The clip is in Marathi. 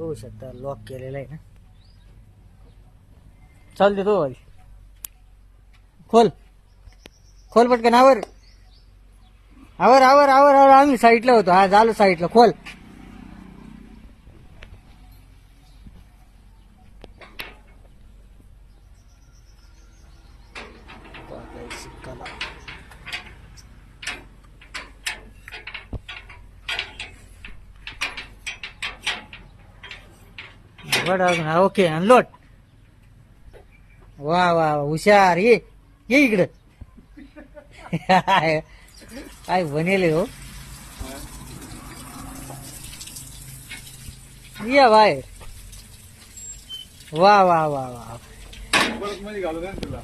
बघू शकता लॉक केलेला आहे ना. चाल देतो खोल खोल पटकन आवर आवर आवर आवर आवर आम्ही साईडला होतो. हा झालं साईडला खोल. ओके अनलोट. वा वा हुशार. ये ये इकडं. काय बनेल हो. या बाहेर. वा वा वा वा. मध्ये घालू द्या ना तुला.